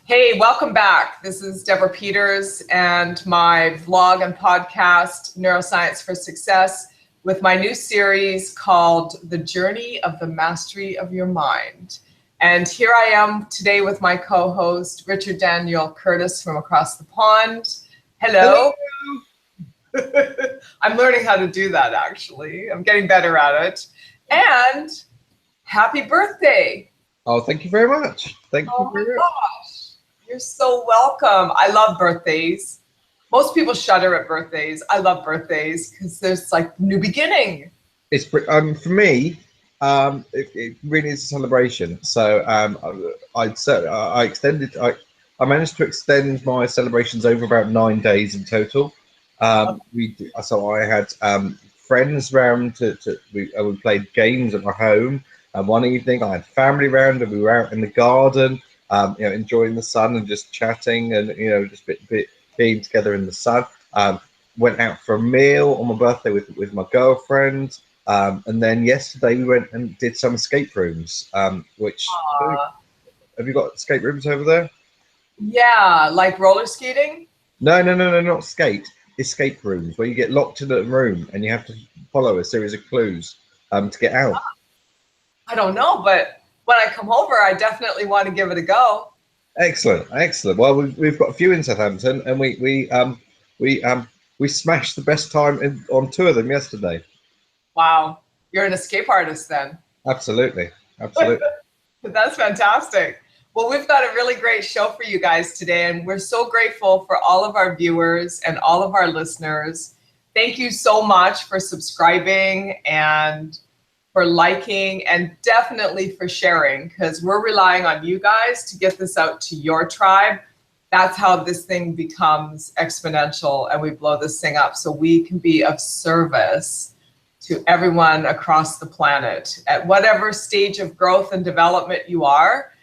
Hey, welcome back. This is Deborah Peters and my vlog and podcast, Neuroscience for Success, with my new series called The Journey of the Mastery of Your Mind. And here I am today with my co-host, Richard Daniel Curtis from across the pond. Hello. I'm learning how to do that, actually. I'm getting better at it. And happy birthday. Oh, thank you very much. Thank you very much. Gosh. You're so welcome. I love birthdays. Most people shudder at birthdays. I love birthdays because there's like new beginning. It's for me. It really is a celebration. So I managed to extend my celebrations over about 9 days in total. So I had friends round we played games at my home. And one evening I had family round, and we were out in the garden. Enjoying the sun and just chatting and, just being together in the sun. Went out for a meal on my birthday with my girlfriend. And then yesterday we went and did some escape rooms, which, have you got escape rooms over there? Yeah, like roller skating? No, not escape rooms, where you get locked in a room and you have to follow a series of clues to get out. I don't know, but when I come over, I definitely want to give it a go. Excellent. Well, we've got a few in Southampton, and we smashed the best time on 2 of them yesterday. Wow, you're an escape artist then. Absolutely. That's fantastic. Well, we've got a really great show for you guys today, and we're so grateful for all of our viewers and all of our listeners. Thank you so much for subscribing and for liking, and definitely for sharing, because we're relying on you guys to get this out to your tribe. That's how this thing becomes exponential and we blow this thing up, so we can be of service to everyone across the planet. At whatever stage of growth and development you are,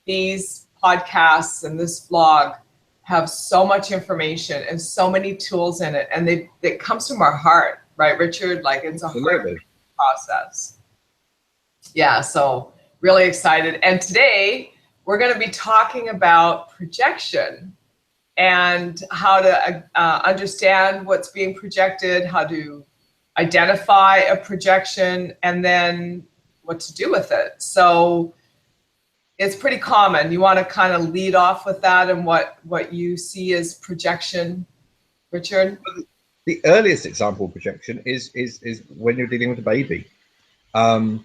these podcasts and this vlog have so much information and so many tools in it, and it comes from our heart, right, Richard? Like, it's a heart process. Yeah, so really excited. And today we're going to be talking about projection and how to understand what's being projected, how to identify a projection, and then what to do with it. So it's pretty common. You want to kind of lead off with that and what you see as projection, Richard? The earliest example of projection is when you're dealing with a baby. When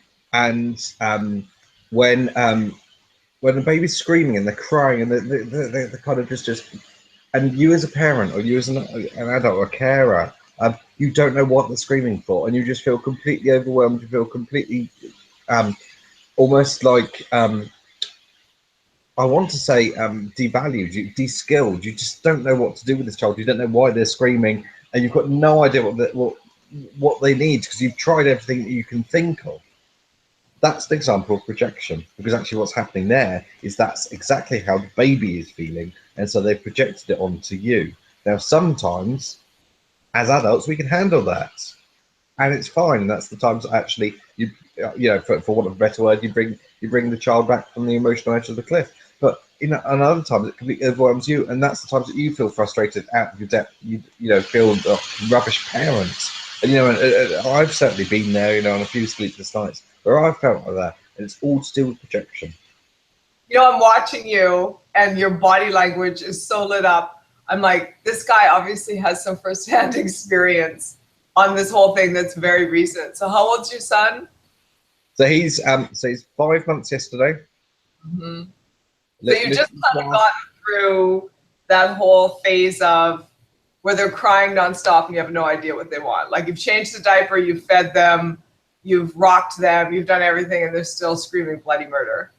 the baby's screaming and they're crying and they're kind of just, and you as a parent or you as an adult or a carer, you don't know what they're screaming for, and you just feel completely overwhelmed. You feel completely, almost like, I want to say, devalued, de-skilled. You just don't know what to do with this child. You don't know why they're screaming, and you've got no idea what they need, because you've tried everything that you can think of. That's an example of projection, because actually what's happening there is that's exactly how the baby is feeling, and so they've projected it onto you. Now, sometimes, as adults, we can handle that, and it's fine. That's the times that actually, for want of a better word, you bring the child back from the emotional edge of the cliff. But and other times it completely overwhelms you, and that's the times that you feel frustrated, out of your depth. You feel rubbish parents. And I've certainly been there, on a few sleepless nights where I felt like that, and it's all to do with projection. I'm watching you, and your body language is so lit up. I'm like, this guy obviously has some firsthand experience on this whole thing that's very recent. So how old's your son? So he's 5 months yesterday. Mm-hmm. So you just kind of gotten through that whole phase of where they're crying nonstop and you have no idea what they want. Like, you've changed the diaper, you've fed them, you've rocked them, you've done everything, and they're still screaming bloody murder.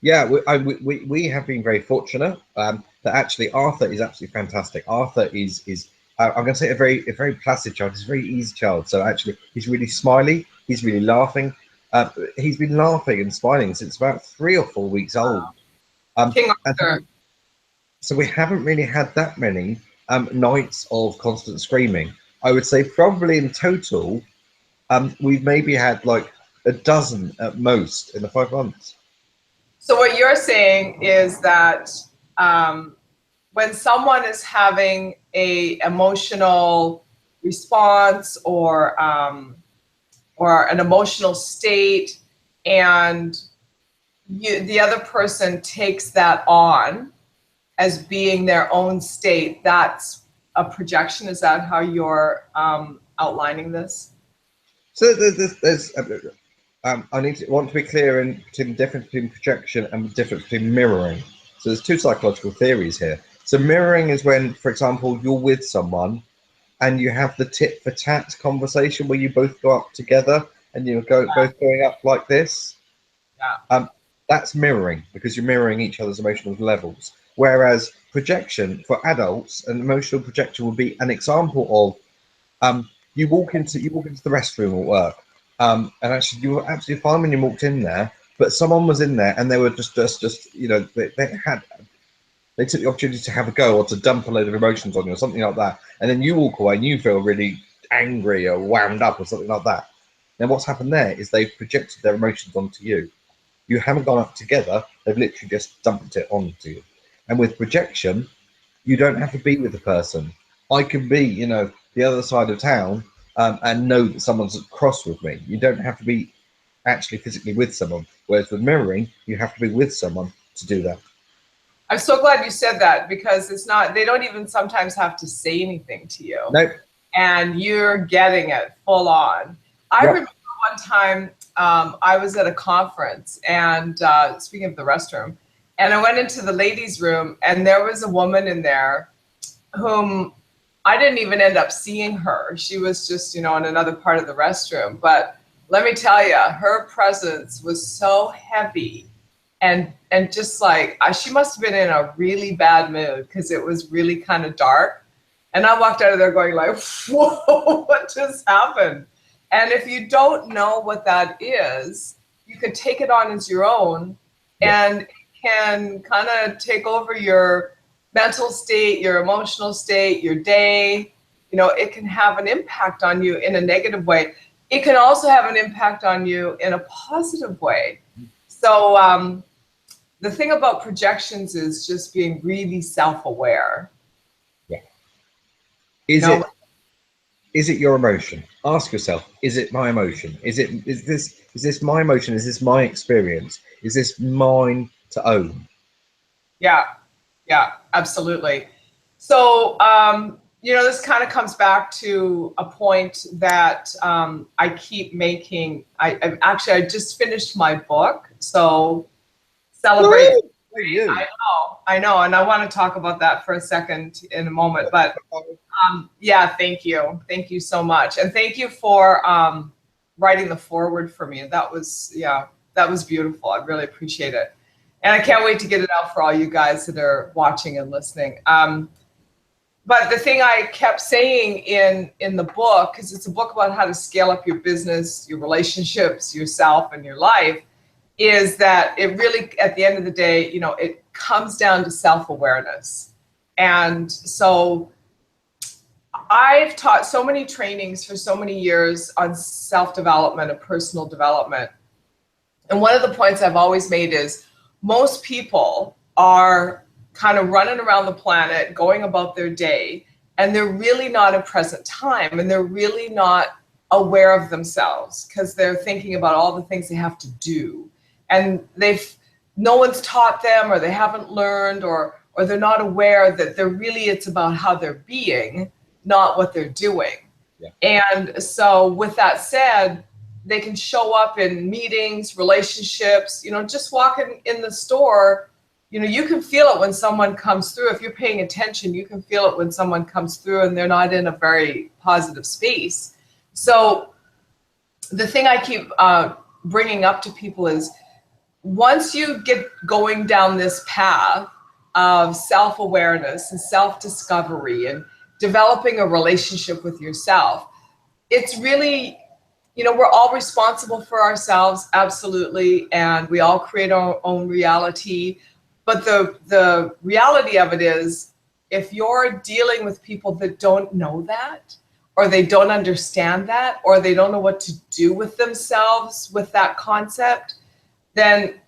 Yeah, we have been very fortunate that actually Arthur is absolutely fantastic. Arthur is I'm going to say a very placid child. He's a very easy child. So actually, he's really smiley. He's really laughing. He's been laughing and smiling since about 3 or 4 weeks old. King Arthur. So we haven't really had that many nights of constant screaming. I would say probably in total, we've maybe had like a dozen at most in the 5 months. So what you're saying is that when someone is having a emotional response or an emotional state, and the other person takes that on as being their own state, that's a projection. Is that how you're outlining this? So there's want to be clear between the difference between projection and the difference between mirroring. So there's two psychological theories here. So mirroring is when, for example, you're with someone and you have the tit for tat conversation where you both go up together and you're both going up like this. Yeah. That's mirroring, because you're mirroring each other's emotional levels. Whereas projection for adults, an emotional projection would be an example of you walk into the restroom at work, and actually you were absolutely fine when you walked in there, but someone was in there and they were just they took the opportunity to have a go or to dump a load of emotions on you or something like that, and then you walk away and you feel really angry or wound up or something like that. Then what's happened there is they've projected their emotions onto you. You haven't gone up together, they've literally just dumped it onto you. And with projection, you don't have to be with the person. I can be, the other side of town, and know that someone's cross with me. You don't have to be actually physically with someone. Whereas with mirroring, you have to be with someone to do that. I'm so glad you said that, because they don't even sometimes have to say anything to you. Nope. And you're getting it full on. I remember one time I was at a conference, and speaking of the restroom, and I went into the ladies' room, and there was a woman in there whom I didn't even end up seeing her. She was just, in another part of the restroom. But let me tell you, her presence was so heavy, and just like, she must have been in a really bad mood, because it was really kind of dark. And I walked out of there going like, whoa, what just happened? And if you don't know what that is, you can take it on as your own, and it can kind of take over your mental state, your emotional state, your day. It can have an impact on you in a negative way. It can also have an impact on you in a positive way. So the thing about projections is just being really self-aware. Yeah. Is it your emotion? Ask yourself, is it my emotion? Is this my emotion? Is this my experience? Is this mine to own? Yeah, absolutely. So, this kind of comes back to a point that I keep making. I just finished my book, so celebrate. I know, and I want to talk about that for a second in a moment. But thank you so much, and thank you for writing the foreword for me. That was beautiful. I really appreciate it. And I can't wait to get it out for all you guys that are watching and listening. But the thing I kept saying in the book, because it's a book about how to scale up your business, your relationships, yourself, and your life, is that it really, at the end of the day, it comes down to self-awareness. And so I've taught so many trainings for so many years on self-development and personal development. And one of the points I've always made is, most people are kind of running around the planet, going about their day, and they're really not in present time, and they're really not aware of themselves, because they're thinking about all the things they have to do, and no one's taught them, or they haven't learned, or they're not aware that it's about how they're being, not what they're doing. Yeah. And so with that said, they can show up in meetings, relationships, just walking in the store, you can feel it when someone comes through. If you're paying attention, you can feel it when someone comes through and they're not in a very positive space. So the thing I keep bringing up to people is, once you get going down this path of self-awareness and self-discovery and developing a relationship with yourself, it's really, we're all responsible for ourselves, absolutely, and we all create our own reality. But the reality of it is, if you're dealing with people that don't know that, or they don't understand that, or they don't know what to do with themselves with that concept, then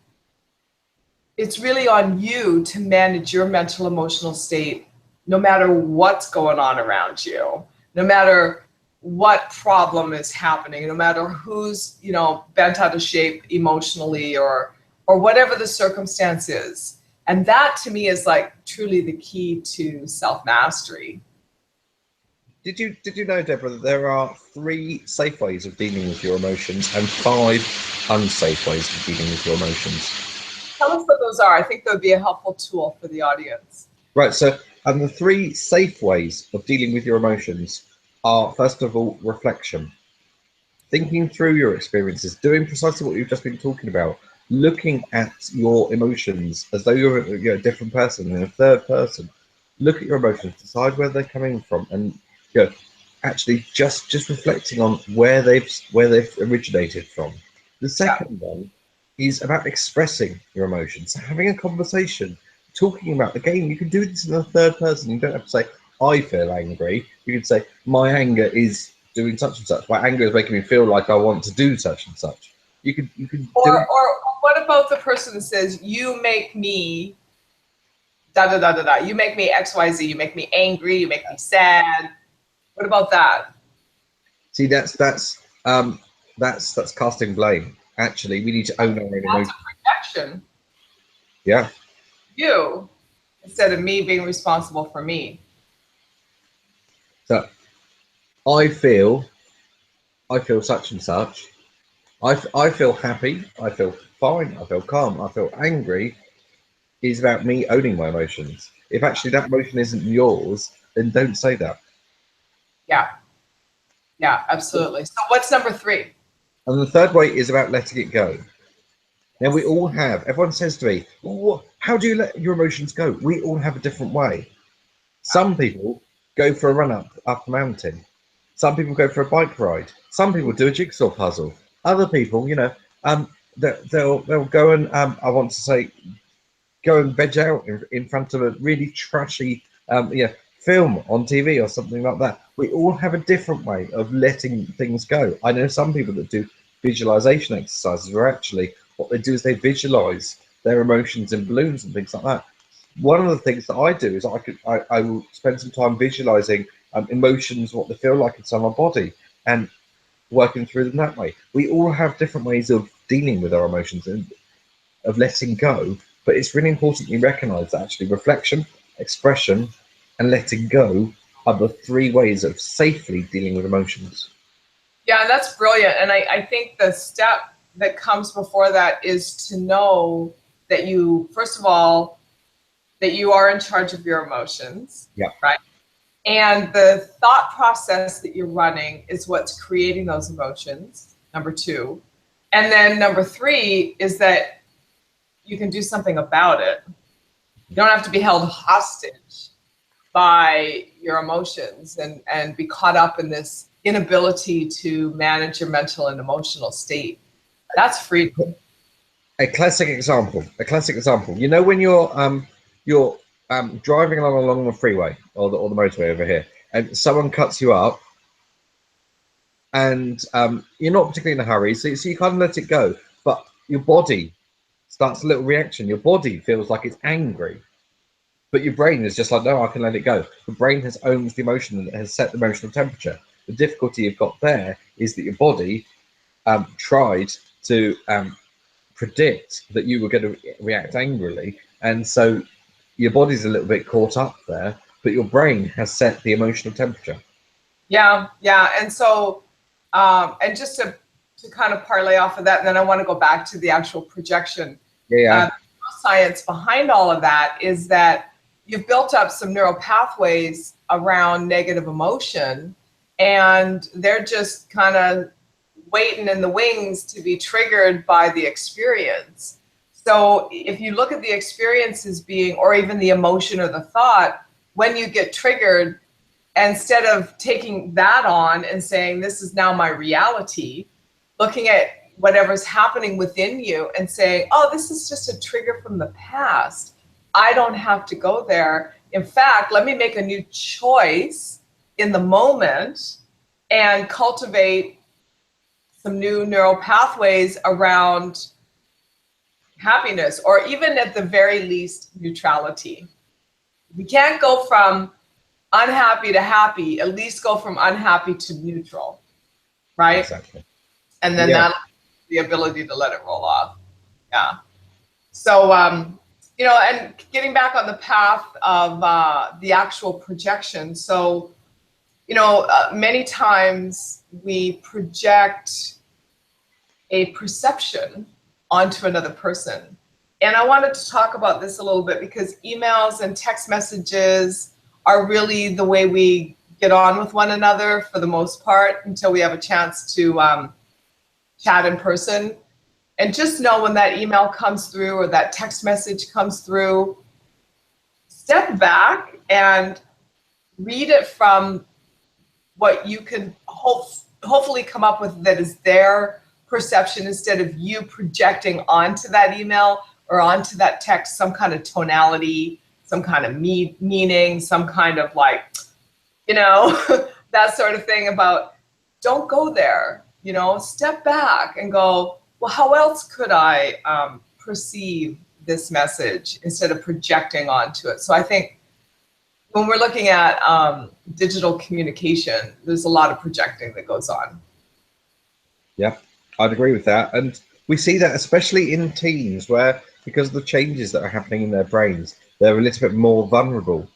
it's really on you to manage your mental emotional state no matter what's going on around you, no matter what problem is happening, no matter who's, you know, bent out of shape emotionally or whatever the circumstance is. And that to me is like truly the key to self-mastery. Did you know, Deborah, that there are 3 safe ways of dealing with your emotions and 5 unsafe ways of dealing with your emotions? Tell us what those are. I think that would be a helpful tool for the audience. Right. So, and the 3 safe ways of dealing with your emotions are, first of all, reflection, thinking through your experiences, doing precisely what you've just been talking about, looking at your emotions as though you're a different person in a third person. Look at your emotions, decide where they're coming from, and you know, actually just reflecting on where they've originated from. The Yeah. second one is about expressing your emotions, having a conversation, talking about the game. You can do this in the third person. You don't have to say, I feel angry. You can say, my anger is doing such and such. My anger is making me feel like I want to do such and such. You can do it. Or what about the person that says, you make me da da da da da. You make me XYZ. You make me angry. You make me sad. What about that? See, that's casting blame. Actually, we need to own our own That's emotions. a projection. Yeah. You, instead of me being responsible for me. So I feel such and such. I feel happy. I feel fine. I feel calm. I feel angry. Is about me owning my emotions. If actually that emotion isn't yours, then don't say that. Yeah. Yeah, absolutely. So what's number 3? And the third way is about letting it go. Now we all have. Everyone says to me, well, "How do you let your emotions go?" We all have a different way. Some people go for a run up a mountain. Some people go for a bike ride. Some people do a jigsaw puzzle. Other people, they'll go and I want to say go and veg out in front of a really trashy film on TV or something like that. We all have a different way of letting things go. I know some people that do visualization exercises where actually what they do is they visualize their emotions in balloons and things like that. One of the things that I do is I will spend some time visualizing emotions, what they feel like inside my body, and working through them that way. We all have different ways of dealing with our emotions and of letting go, but it's really important you recognize that actually reflection, expression, and letting go are the 3 ways of safely dealing with emotions. Yeah, that's brilliant. And I think the step that comes before that is to know that you, first of all, that you are in charge of your emotions, Yeah. right? And the thought process that you're running is what's creating those emotions, number 2. And then number 3 is that you can do something about it. You don't have to be held hostage by your emotions and be caught up in this inability to manage your mental and emotional state. That's freedom. A classic example. You know when you're driving along the freeway or the motorway over here, and someone cuts you up, and you're not particularly in a hurry, so you kind of let it go, but your body starts a little reaction. Your body feels like it's angry, but your brain is just like, no, I can let it go. The brain has owned the emotion and has set the emotional temperature. The difficulty you've got there is that your body tried to predict that you were going to react angrily, and so your body's a little bit caught up there, but your brain has set the emotional temperature. Yeah, yeah. And so, and just to kind of parlay off of that, and then I want to go back to the actual projection. Yeah, Science behind all of that is that you've built up some neural pathways around negative emotion, and they're just kind of waiting in the wings to be triggered by the experience. So if you look at the experience as being, or even the emotion or the thought, when you get triggered, instead of taking that on and saying, this is now my reality, looking at whatever's happening within you and saying, oh, this is just a trigger from the past. I don't have to go there. In fact, let me make a new choice in the moment and cultivate some new neural pathways around happiness, or even at the very least, neutrality. We can't go from unhappy to happy, at least go from unhappy to neutral, right? Exactly. And then Yeah. that the ability to let it roll off. Yeah. So, you know, and getting back on the path of the actual projection. So, you know, many times we project a perception onto another person. And I wanted to talk about this a little bit because emails and text messages are really the way we get on with one another for the most part until we have a chance to chat in person. And just know when that email comes through or that text message comes through, step back and read it from what you can hopefully come up with that is their perception instead of you projecting onto that email or onto that text some kind of tonality, some kind of meaning, some kind of like, you know, that sort of thing. About don't go there, you know, step back and go, well, how else could I perceive this message instead of projecting onto it? So I think when we're looking at digital communication, there's a lot of projecting that goes on. Yeah, I'd agree with that. And we see that especially in teens where, because of the changes that are happening in their brains, they're a little bit more vulnerable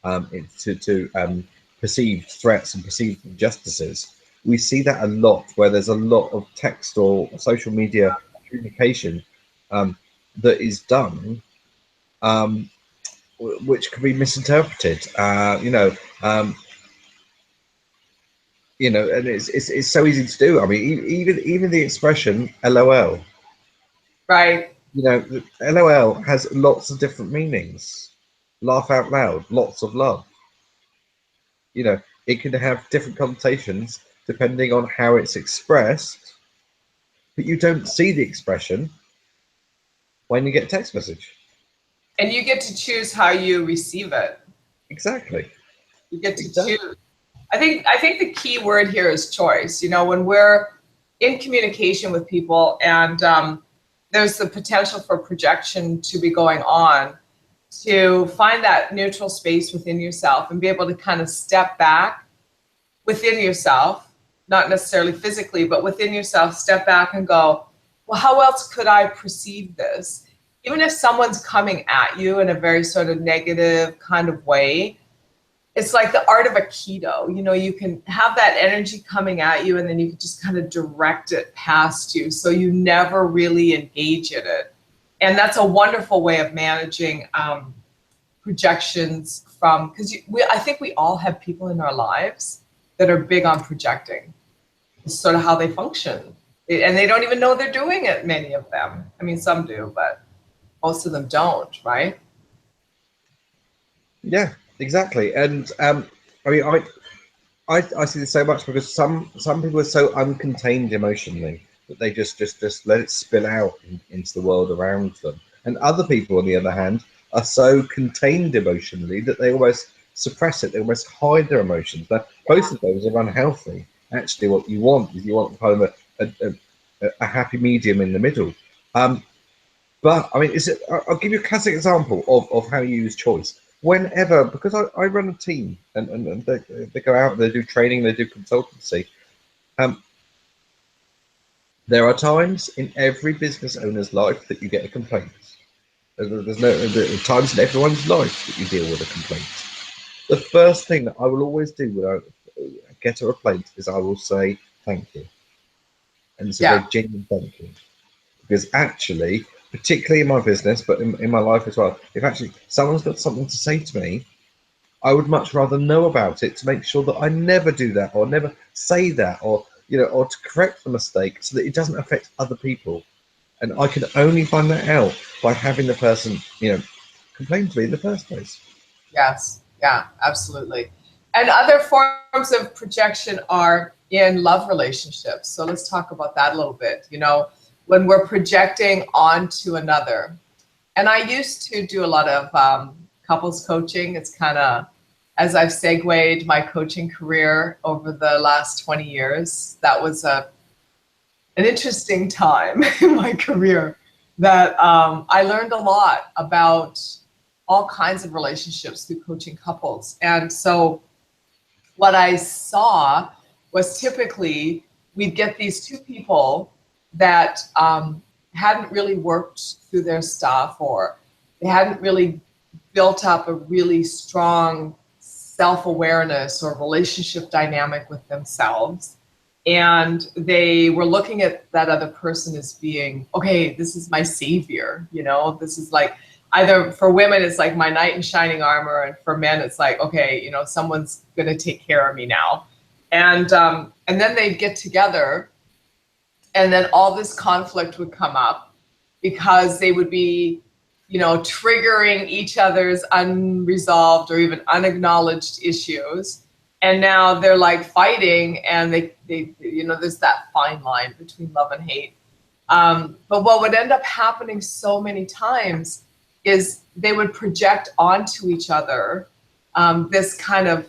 to perceived threats and perceived injustices. We see that a lot where there's a lot of text or social media communication that is done, which could be misinterpreted. And it's so easy to do. I mean, even the expression LOL. Right. You know, LOL has lots of different meanings. Laugh out loud, lots of love. You know, it can have different connotations depending on how it's expressed, but you don't see the expression when you get a text message. And you get to choose how you receive it. Exactly. You get to choose. I think the key word here is choice. You know, when we're in communication with people and there's the potential for projection to be going on, to find that neutral space within yourself and be able to kind of step back within yourself, not necessarily physically, but within yourself, step back and go, well, how else could I perceive this? Even if someone's coming at you in a very sort of negative kind of way, it's like the art of Aikido. You know, you can have that energy coming at you and then you can just kind of direct it past you so you never really engage in it. And that's a wonderful way of managing projections from, because I think we all have people in our lives that are big on projecting. It's sort of how they function. And they don't even know they're doing it, many of them. I mean, some do, but most of them don't, right? Yeah, exactly. And I mean, I see this so much because some people are so uncontained emotionally that they just let it spill out into the world around them. And other people, on the other hand, are so contained emotionally that they almost suppress it. They almost hide their emotions. But both of those are unhealthy. Actually, what you want is you want kind of a happy medium in the middle. But I mean, I'll give you a classic example of how you use choice. Whenever, because I run a team and they go out, they do training, they do consultancy. There are times in every business owner's life that you get a complaint. There's times in everyone's life that you deal with a complaint. The first thing that I will always do when I get a complaint is I will say thank you. And it's a very Yeah. genuine thank you. Because actually, particularly in my business, but in my life as well, if actually someone's got something to say to me, I would much rather know about it to make sure that I never do that or never say that, or or to correct the mistake so that it doesn't affect other people. And I can only find that out by having the person, complain to me in the first place. Yes. Yeah, absolutely. And other forms of projection are in love relationships. So let's talk about that a little bit. You know, when we're projecting onto another. And I used to do a lot of couples coaching. It's kind of, as I've segued my coaching career over the last 20 years, that was an interesting time in my career. that I learned a lot about all kinds of relationships through coaching couples. And so what I saw was typically we'd get these two people that hadn't really worked through their stuff, or they hadn't really built up a really strong self-awareness or relationship dynamic with themselves. And they were looking at that other person as being, okay, this is my savior, you know, this is like, either for women, it's like my knight in shining armor, and for men, it's like, okay, you know, someone's going to take care of me now. And then they'd get together, and then all this conflict would come up because they would be, you know, triggering each other's unresolved or even unacknowledged issues. And now they're like fighting, and they you know, there's that fine line between love and hate. But what would end up happening so many times is they would project onto each other this kind of,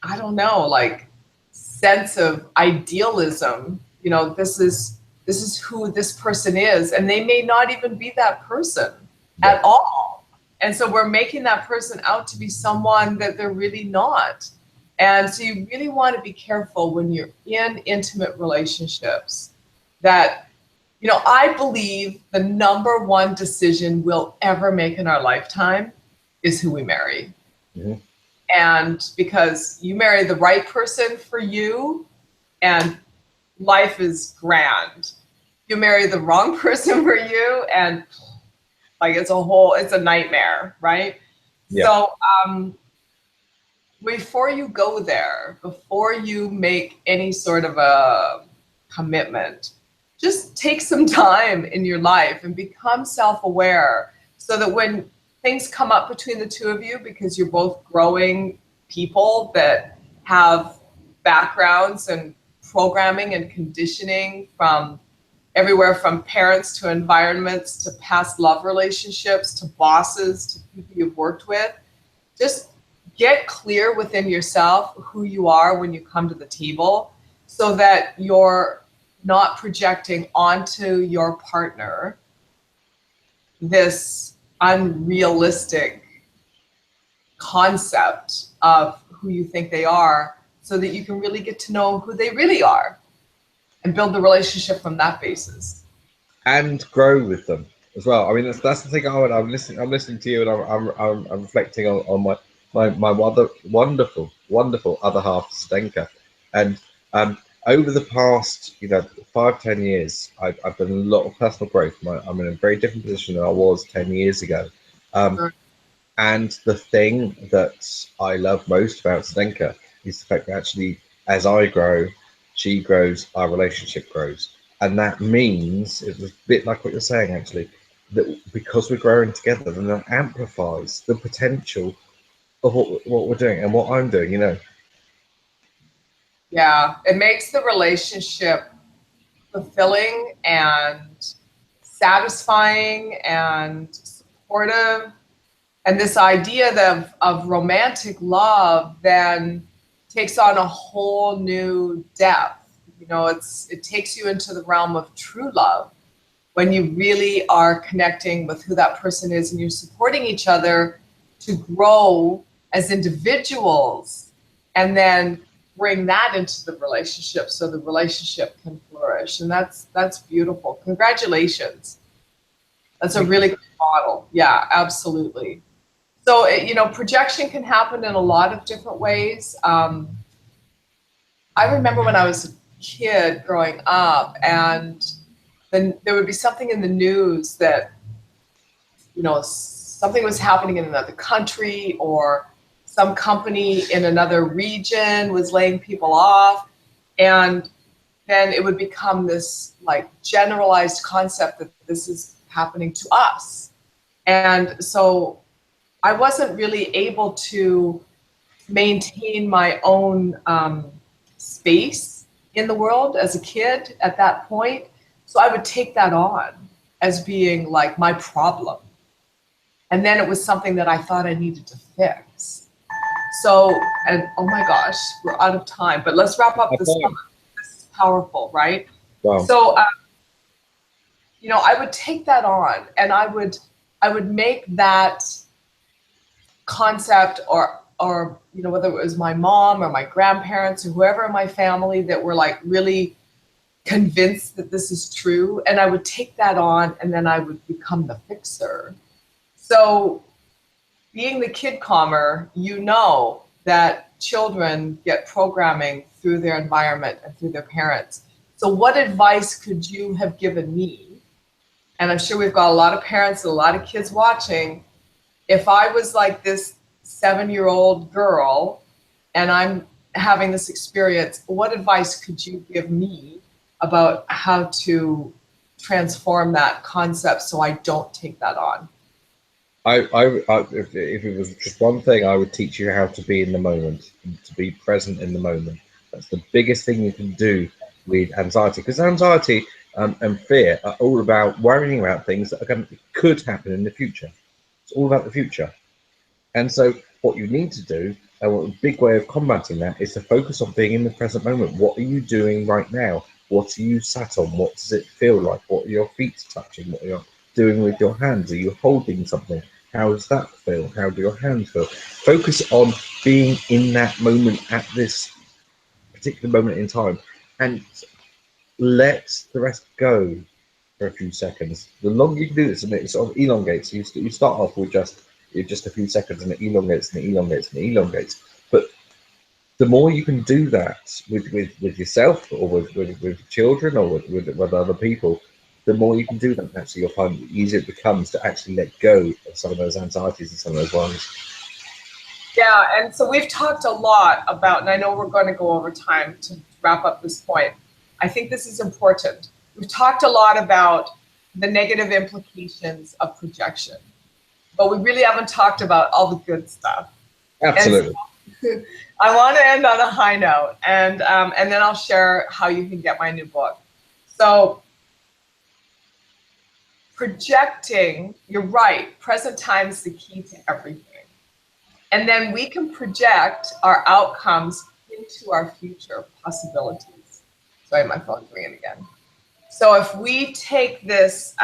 I don't know, like sense of idealism. You know, this is who this person is, and they may not even be that person at all. And so we're making that person out to be someone that they're really not. And so you really want to be careful when you're in intimate relationships that, you know, I believe the number one decision we'll ever make in our lifetime is who we marry. Mm-hmm. And because you marry the right person for you, and life is grand. You marry the wrong person for you, and like it's a nightmare, right? Yeah. So before you go there, before you make any sort of a commitment, just take some time in your life and become self-aware, so that when things come up between the two of you, because you're both growing people that have backgrounds and programming and conditioning from everywhere from parents to environments to past love relationships to bosses to people you've worked with, just get clear within yourself who you are when you come to the table, so that you're not projecting onto your partner this unrealistic concept of who you think they are, so that you can really get to know who they really are and build the relationship from that basis. And grow with them as well. I mean, that's the thing. I'm listening to you, and I'm reflecting on my wonderful other half, Zdenka. And over the past, 5-10 years, I've done a lot of personal growth. I'm in a very different position than I was 10 years ago. And the thing that I love most about Zdenka is the fact that actually, as I grow, she grows, our relationship grows. And that means, it's a bit like what you're saying, actually, that because we're growing together, then that amplifies the potential of what we're doing and what I'm doing, Yeah, it makes the relationship fulfilling and satisfying and supportive. And this idea of romantic love then takes on a whole new depth. You know, it takes you into the realm of true love, when you really are connecting with who that person is, and you're supporting each other to grow as individuals, and then bring that into the relationship so the relationship can flourish. And that's beautiful. Congratulations. That's a really good model. Yeah, absolutely. So, projection can happen in a lot of different ways. I remember when I was a kid growing up, and then there would be something in the news that, something was happening in another country, or some company in another region was laying people off. And then it would become this like generalized concept that this is happening to us. And so I wasn't really able to maintain my own space in the world as a kid at that point. So I would take that on as being like my problem. And then it was something that I thought I needed to fix. So, and oh my gosh, we're out of time, but let's wrap up this. This is powerful, right? Wow. So, I would take that on, and I would make that concept, or whether it was my mom or my grandparents or whoever in my family that were like really convinced that this is true, and I would take that on, and then I would become the fixer. So being the kid calmer, that children get programming through their environment and through their parents. So what advice could you have given me? And I'm sure we've got a lot of parents and a lot of kids watching. If I was like this 7-year-old girl and I'm having this experience, what advice could you give me about how to transform that concept so I don't take that on? If it was just one thing, I would teach you how to be in the moment, to be present in the moment. That's the biggest thing you can do with anxiety, because anxiety and fear are all about worrying about things that could happen in the future. It's all about the future. And so what you need to do, and a big way of combating that, is to focus on being in the present moment. What are you doing right now? What are you sat on? What does it feel like? What are your feet touching? What are you doing with your hands? Are you holding something? How does that feel? How do your hands feel? Focus on being in that moment at this particular moment in time, and let the rest go for a few seconds. The longer you can do this, and it sort of elongates. You start off with just a few seconds, and it elongates and it elongates and it elongates. But the more you can do that with yourself, or with children, or with other people, the more you can do that, actually you'll find the easier it becomes to actually let go of some of those anxieties and some of those worries. Yeah, and so we've talked a lot about, and I know we're going to go over time to wrap up this point. I think this is important. We've talked a lot about the negative implications of projection, but we really haven't talked about all the good stuff. Absolutely. So, I want to end on a high note, and then I'll share how you can get my new book. So projecting, you're right, present time is the key to everything. And then we can project our outcomes into our future possibilities. Sorry, my phone's ringing again. So if we take this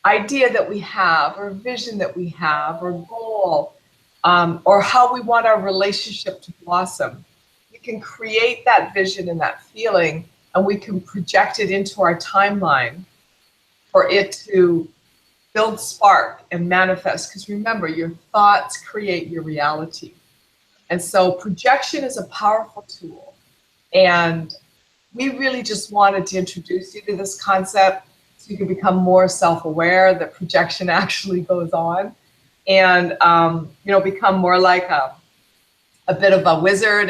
idea that we have, or vision that we have, or goal, or how we want our relationship to blossom, we can create that vision and that feeling, and we can project it into our timeline for it to build spark and manifest. Because remember, your thoughts create your reality. And so projection is a powerful tool. And we really just wanted to introduce you to this concept so you can become more self-aware that projection actually goes on, and become more like a bit of a wizard,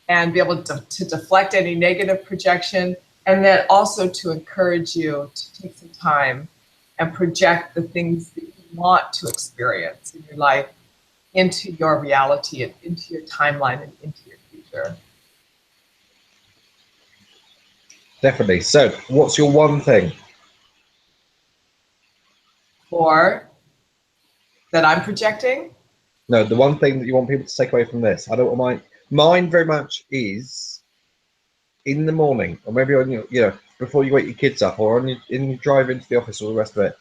and be able to deflect any negative projection, and then also to encourage you to take some time and project the things that you want to experience in your life into your reality and into your timeline and into your future. Definitely. So what's your one thing? Or that I'm projecting? No, the one thing that you want people to take away from this. I don't want mine very much is in the morning, or maybe on your, before you wake your kids up, or in your drive into the office, or the rest of it.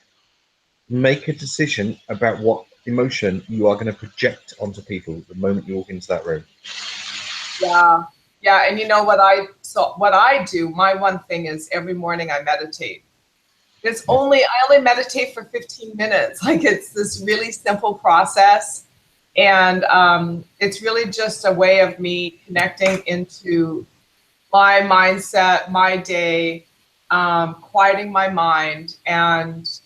Make a decision about what emotion you are going to project onto people the moment you walk into that room. Yeah, and you know what I do, my one thing is every morning I meditate. I only meditate for 15 minutes. Like, it's this really simple process. And it's really just a way of me connecting into my mindset, my day, quieting my mind, and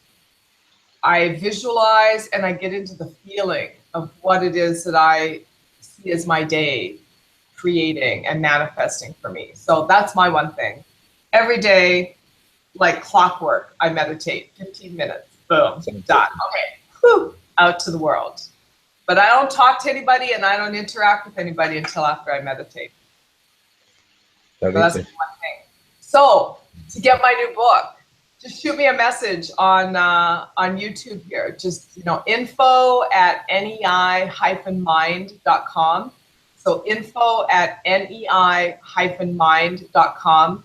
I visualize and I get into the feeling of what it is that I see as my day creating and manifesting for me. So that's my one thing. Every day, like clockwork, I meditate 15 minutes, boom, done. Okay, whew, out to the world. But I don't talk to anybody and I don't interact with anybody until after I meditate. So that's one thing. So to get my new book, just shoot me a message on YouTube here. Just info@nei-mind.com. So info@nei-mind.com,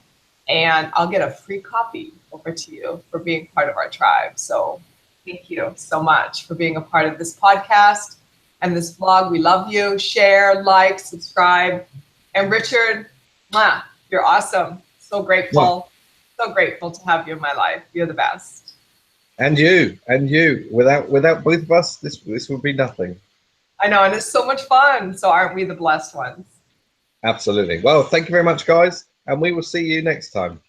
and I'll get a free copy over to you for being part of our tribe. So thank you so much for being a part of this podcast and this vlog. We love you. Share, like, subscribe. And Richard, you're awesome. So grateful. Well, so grateful to have you in my life. You're the best. And you. Without both of us, this would be nothing. I know, and it's so much fun. So aren't we the blessed ones? Absolutely. Well, thank you very much, guys, and we will see you next time.